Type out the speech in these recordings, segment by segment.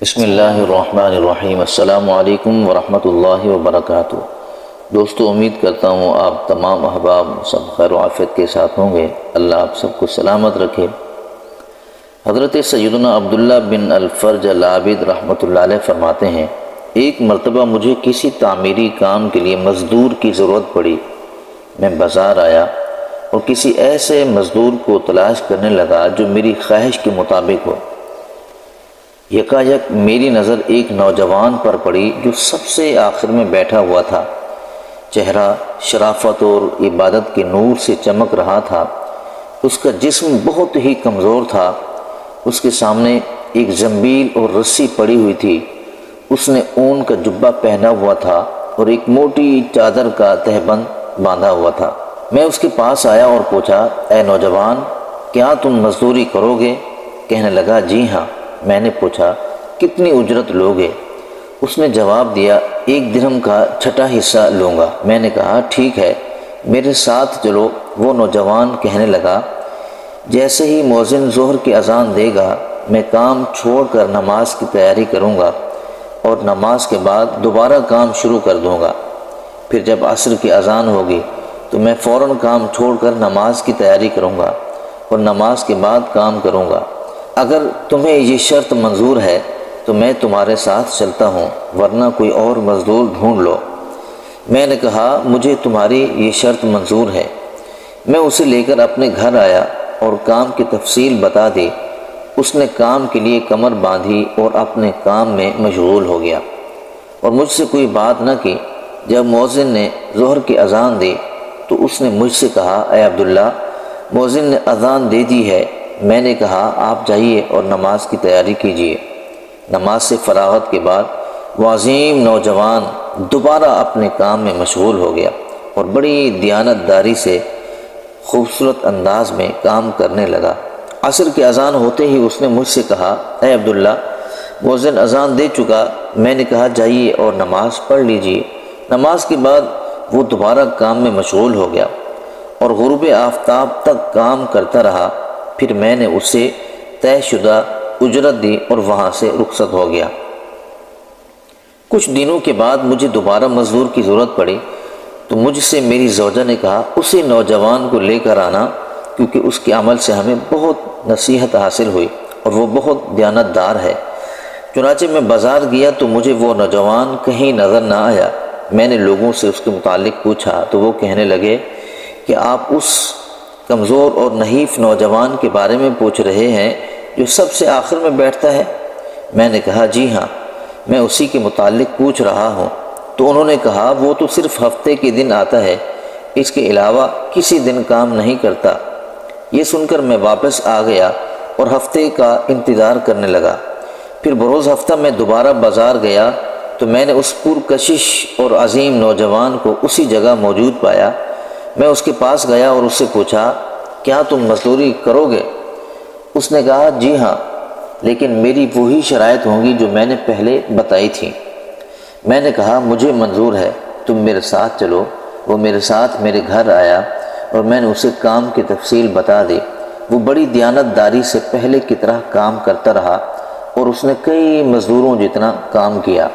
بسم اللہ الرحمن الرحیم۔ السلام علیکم ورحمۃ اللہ وبرکاتہ۔ دوستو، امید کرتا ہوں آپ تمام احباب سب خیر و عافیت کے ساتھ ہوں گے۔ اللہ آپ سب کو سلامت رکھے۔ حضرت سیدنا عبداللہ بن الفرج العابد رحمۃ اللہ علیہ فرماتے ہیں، ایک مرتبہ مجھے کسی تعمیری کام کے لیے مزدور کی ضرورت پڑی۔ میں بازار آیا اور کسی ایسے مزدور کو تلاش کرنے لگا جو میری خواہش کے مطابق ہو۔ یکایک میری نظر ایک نوجوان پر پڑی جو سب سے آخر میں بیٹھا ہوا تھا۔ چہرہ شرافت اور عبادت کے نور سے چمک رہا تھا۔ اس کا جسم بہت ہی کمزور تھا۔ اس کے سامنے ایک زنبیل اور رسی پڑی ہوئی تھی۔ اس نے اون کا جبہ پہنا ہوا تھا اور ایک موٹی چادر کا تہبند باندھا ہوا تھا۔ میں اس کے پاس آیا اور پوچھا، اے نوجوان، کیا تم مزدوری کرو گے؟ کہنے لگا، جی ہاں۔ میں نے پوچھا، کتنی اجرت لوگے؟ اس نے جواب دیا، 1 درہم کا چھٹا حصہ لوں گا۔ میں نے کہا، ٹھیک ہے، میرے ساتھ چلو۔ وہ نوجوان کہنے لگا، جیسے ہی مؤذن ظہر کی اذان دے گا میں کام چھوڑ کر نماز کی تیاری کروں گا اور نماز کے بعد دوبارہ کام شروع کر دوں گا۔ پھر جب عصر کی اذان ہوگی تو میں فوراً کام چھوڑ کر نماز کی تیاری کروں گا اور نماز کے بعد کام کروں گا۔ اگر تمہیں یہ شرط منظور ہے تو میں تمہارے ساتھ چلتا ہوں، ورنہ کوئی اور مزدور ڈھونڈ لو۔ میں نے کہا، مجھے تمہاری یہ شرط منظور ہے۔ میں اسے لے کر اپنے گھر آیا اور کام کی تفصیل بتا دی۔ اس نے کام کے لیے کمر باندھی اور اپنے کام میں مشغول ہو گیا اور مجھ سے کوئی بات نہ کی۔ جب مؤذن نے ظہر کی اذان دی تو اس نے مجھ سے کہا، اے عبداللہ، مؤذن نے اذان دے دی ہے۔ میں نے کہا، آپ جائیے اور نماز کی تیاری کیجیے۔ نماز سے فراغت کے بعد وہ عظیم نوجوان دوبارہ اپنے کام میں مشغول ہو گیا اور بڑی دیانت داری سے خوبصورت انداز میں کام کرنے لگا۔ عصر کی اذان ہوتے ہی اس نے مجھ سے کہا، اے عبداللہ، مؤذن اذان دے چکا۔ میں نے کہا، جائیے اور نماز پڑھ لیجیے۔ نماز کے بعد وہ دوبارہ کام میں مشغول ہو گیا اور غروب آفتاب تک کام کرتا رہا۔ پھر میں نے اسے طے شدہ اجرت دی اور وہاں سے رخصت ہو گیا۔ کچھ دنوں کے بعد مجھے دوبارہ مزدور کی ضرورت پڑی تو مجھ سے میری زوجہ نے کہا، اسی نوجوان کو لے کر آنا، کیونکہ اس کے عمل سے ہمیں بہت نصیحت حاصل ہوئی اور وہ بہت دیانت دار ہے۔ چنانچہ میں بازار گیا تو مجھے وہ نوجوان کہیں نظر نہ آیا۔ میں نے لوگوں سے اس کے متعلق پوچھا تو وہ کہنے لگے کہ آپ اس کمزور اور نحیف نوجوان کے بارے میں پوچھ رہے ہیں جو سب سے آخر میں بیٹھتا ہے؟ میں نے کہا، جی ہاں، میں اسی کے متعلق پوچھ رہا ہوں۔ تو انہوں نے کہا، وہ تو صرف ہفتے کے دن آتا ہے، اس کے علاوہ کسی دن کام نہیں کرتا۔ یہ سن کر میں واپس آ گیا اور ہفتے کا انتظار کرنے لگا۔ پھر بروز ہفتہ میں دوبارہ بازار گیا تو میں نے اس پرکشش اور عظیم نوجوان کو اسی جگہ موجود پایا۔ میں اس کے پاس گیا اور اس سے پوچھا، کیا تم مزدوری کرو گے؟ اس نے کہا، جی ہاں، لیکن میری وہی شرائط ہوں گی جو میں نے پہلے بتائی تھی۔ میں نے کہا، مجھے منظور ہے، تم میرے ساتھ چلو۔ وہ میرے ساتھ میرے گھر آیا اور میں نے اسے کام کی تفصیل بتا دی۔ وہ بڑی دیانت داری سے پہلے کی طرح کام کرتا رہا اور اس نے کئی مزدوروں جتنا کام کیا۔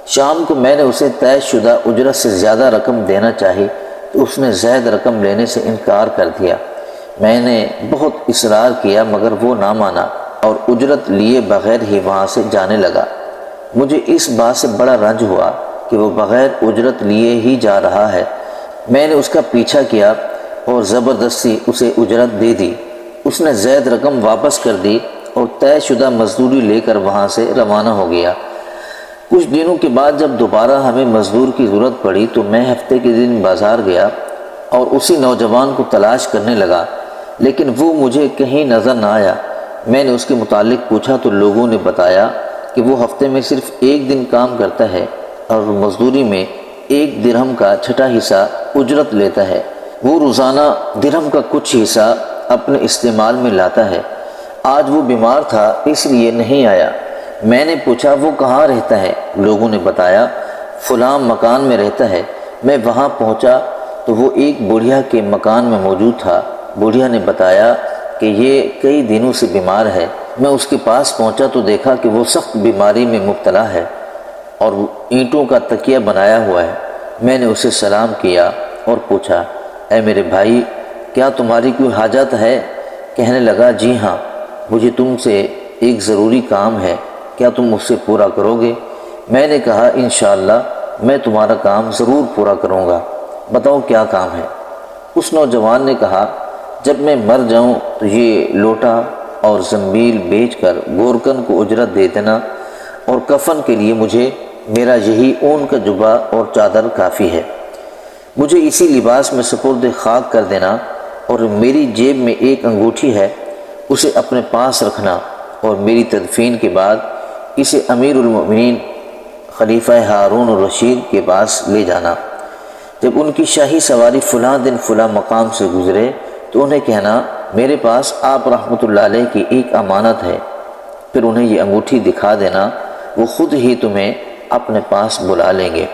شام کو میں نے اسے طے شدہ اجرت سے زیادہ رقم دینا چاہی تو اس نے زائد رقم لینے سے انکار کر دیا۔ میں نے بہت اصرار کیا مگر وہ نہ مانا اور اجرت لیے بغیر ہی وہاں سے جانے لگا۔ مجھے اس بات سے بڑا رنج ہوا کہ وہ بغیر اجرت لیے ہی جا رہا ہے۔ میں نے اس کا پیچھا کیا اور زبردستی اسے اجرت دے دی۔ اس نے زائد رقم واپس کر دی اور طے شدہ مزدوری لے کر وہاں سے روانہ ہو گیا۔ کچھ دنوں کے بعد جب دوبارہ ہمیں مزدور کی ضرورت پڑی تو میں ہفتے کے دن بازار گیا اور اسی نوجوان کو تلاش کرنے لگا، لیکن وہ مجھے کہیں نظر نہ آیا۔ میں نے اس کے متعلق پوچھا تو لوگوں نے بتایا کہ وہ ہفتے میں صرف 1 دن کام کرتا ہے اور مزدوری میں 1 درہم کا چھٹا حصہ اجرت لیتا ہے۔ وہ روزانہ درہم کا کچھ حصہ اپنے استعمال میں لاتا ہے۔ آج وہ بیمار تھا اس لیے نہیں آیا۔ میں نے پوچھا، وہ کہاں رہتا ہے؟ لوگوں نے بتایا، فلاں مکان میں رہتا ہے۔ میں وہاں پہنچا تو وہ ایک بوڑھیا کے مکان میں موجود تھا۔ بوڑھیا نے بتایا کہ یہ کئی دنوں سے بیمار ہے میں اس کے پاس پہنچا تو دیکھا کہ وہ سخت بیماری میں مبتلا ہے اور اینٹوں کا تکیہ بنایا ہوا ہے۔ میں نے اسے سلام کیا اور پوچھا، اے میرے بھائی، کیا تمہاری کوئی حاجت ہے؟ کہنے لگا، جی ہاں، مجھے تم سے ایک ضروری کام ہے، کیا تم اس سے پورا کرو گے؟ میں نے کہا، انشاءاللہ میں تمہارا کام ضرور پورا کروں گا، بتاؤ کیا کام ہے؟ اس نوجوان نے کہا، جب میں مر جاؤں تو یہ لوٹا اور زنبیل بیچ کر گورکن کو اجرت دے دینا، اور کفن کے لیے مجھے میرا یہی اون کا جبہ اور چادر کافی ہے۔ مجھے اسی لباس میں سپرد خاک کر دینا، اور میری جیب میں ایک انگوٹھی ہے، اسے اپنے پاس رکھنا، اور میری تدفین کے بعد اسے امیر المؤمنین خلیفہ ہارون الرشید کے پاس لے جانا۔ جب ان کی شاہی سواری فلاں دن فلاں مقام سے گزرے تو انہیں کہنا، میرے پاس آپ رحمۃ اللہ علیہ کی ایک امانت ہے، پھر انہیں یہ انگوٹھی دکھا دینا، وہ خود ہی تمہیں اپنے پاس بلا لیں گے،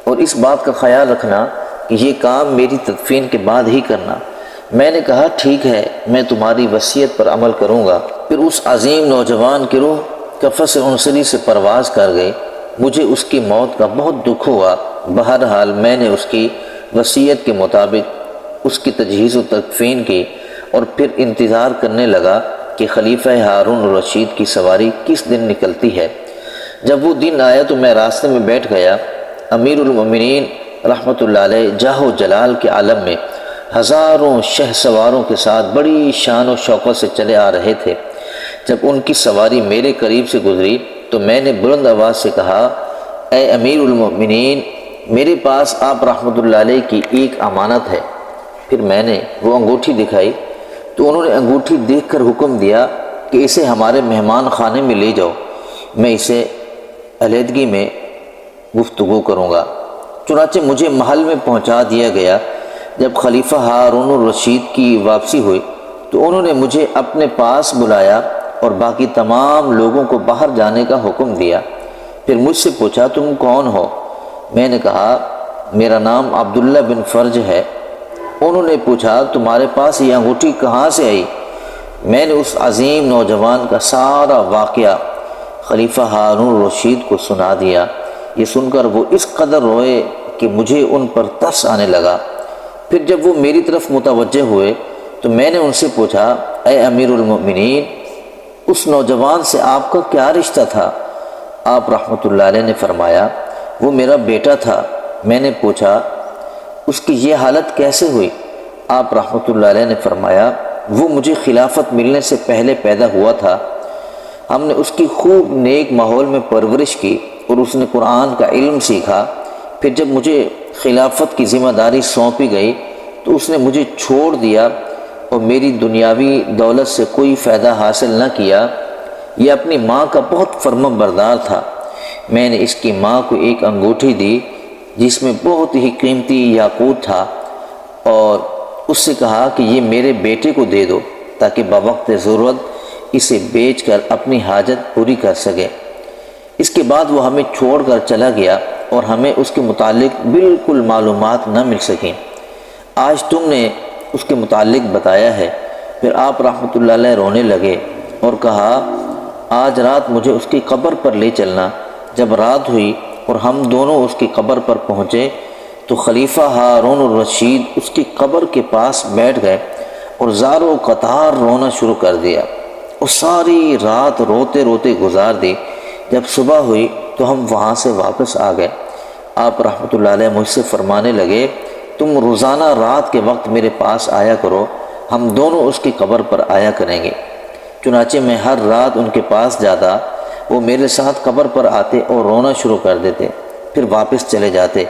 اور اس بات کا خیال رکھنا کہ یہ کام میری تدفین کے بعد ہی کرنا۔ میں نے کہا، ٹھیک ہے، میں تمہاری وصیت پر عمل کروں گا۔ پھر اس عظیم نوجوان کی روح قفس عنصری سے پرواز کر گئی۔ مجھے اس کی موت کا بہت دکھ ہوا، بہرحال میں نے اس کی وصیت کے مطابق اس کی تجہیز و تکفین کی، اور پھر انتظار کرنے لگا کہ خلیفہ ہارون الرشید کی سواری کس دن نکلتی ہے۔ جب وہ دن آیا تو میں راستے میں بیٹھ گیا۔ امیر المؤمنین رحمۃ اللہ علیہ جاہ و جلال کے عالم میں ہزاروں شہ سواروں کے ساتھ بڑی شان و شوکت سے چلے آ رہے تھے۔ جب ان کی سواری میرے قریب سے گزری تو میں نے بلند آواز سے کہا، اے امیر المؤمنین، میرے پاس آپ رحمۃ اللہ علیہ کی ایک امانت ہے۔ پھر میں نے وہ انگوٹھی دکھائی تو انہوں نے انگوٹھی دیکھ کر حکم دیا کہ اسے ہمارے مہمان خانے میں لے جاؤ، میں اسے علیحدگی میں گفتگو کروں گا۔ چنانچہ مجھے محل میں پہنچا دیا گیا۔ جب خلیفہ ہارون الرشید کی واپسی ہوئی تو انہوں نے مجھے اپنے پاس بلایا اور باقی تمام لوگوں کو باہر جانے کا حکم دیا۔ پھر مجھ سے پوچھا، تم کون ہو؟ میں نے کہا، میرا نام عبداللہ بن فرج ہے۔ انہوں نے پوچھا، تمہارے پاس یہ انگوٹھی کہاں سے آئی؟ میں نے اس عظیم نوجوان کا سارا واقعہ خلیفہ ہارون الرشید کو سنا دیا۔ یہ سن کر وہ اس قدر روئے کہ مجھے ان پر ترس آنے لگا۔ پھر جب وہ میری طرف متوجہ ہوئے تو میں نے ان سے پوچھا، اے امیر المؤمنین، اس نوجوان سے آپ کا کیا رشتہ تھا؟ آپ رحمۃ اللہ علیہ نے فرمایا، وہ میرا بیٹا تھا۔ میں نے پوچھا، اس کی یہ حالت کیسے ہوئی؟ آپ رحمۃ اللہ علیہ نے فرمایا، وہ مجھے خلافت ملنے سے پہلے پیدا ہوا تھا۔ ہم نے اس کی خوب نیک ماحول میں پرورش کی اور اس نے قرآن کا علم سیکھا۔ پھر جب مجھے خلافت کی ذمہ داری سونپی گئی تو اس نے مجھے چھوڑ دیا اور میری دنیاوی دولت سے کوئی فائدہ حاصل نہ کیا۔ یہ اپنی ماں کا بہت فرما بردار تھا۔ میں نے اس کی ماں کو ایک انگوٹھی دی جس میں بہت ہی قیمتی یاقوت تھا، اور اس سے کہا کہ یہ میرے بیٹے کو دے دو تاکہ بوقت ضرورت اسے بیچ کر اپنی حاجت پوری کر سکے۔ اس کے بعد وہ ہمیں چھوڑ کر چلا گیا اور ہمیں اس کے متعلق بالکل معلومات نہ مل سکیں۔ آج تم نے اس کے متعلق بتایا ہے۔ پھر آپ رحمۃ اللہ علیہ رونے لگے اور کہا، آج رات مجھے اس کی قبر پر لے چلنا۔ جب رات ہوئی اور ہم دونوں اس کی قبر پر پہنچے تو خلیفہ ہارون الرشید اس کی قبر کے پاس بیٹھ گئے اور زار و قطار رونا شروع کر دیا، اور ساری رات روتے روتے گزار دی۔ جب صبح ہوئی تو ہم وہاں سے واپس آ گئے۔ آپ رحمۃ اللہ علیہ مجھ سے فرمانے لگے، تم روزانہ رات کے وقت میرے پاس آیا کرو، ہم دونوں اس کی قبر پر آیا کریں گے۔ چنانچہ میں ہر رات ان کے پاس جاتا، وہ میرے ساتھ قبر پر آتے اور رونا شروع کر دیتے، پھر واپس چلے جاتے۔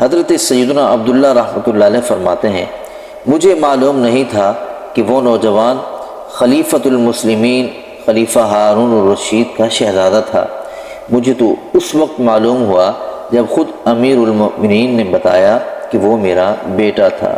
حضرت سیدنا عبداللہ رحمۃ اللہ علیہ فرماتے ہیں، مجھے معلوم نہیں تھا کہ وہ نوجوان خلیفۃ المسلمین خلیفہ ہارون الرشید کا شہزادہ تھا۔ مجھے تو اس وقت معلوم ہوا جب خود امیر المؤمنین نے بتایا کہ وہ میرا بیٹا تھا۔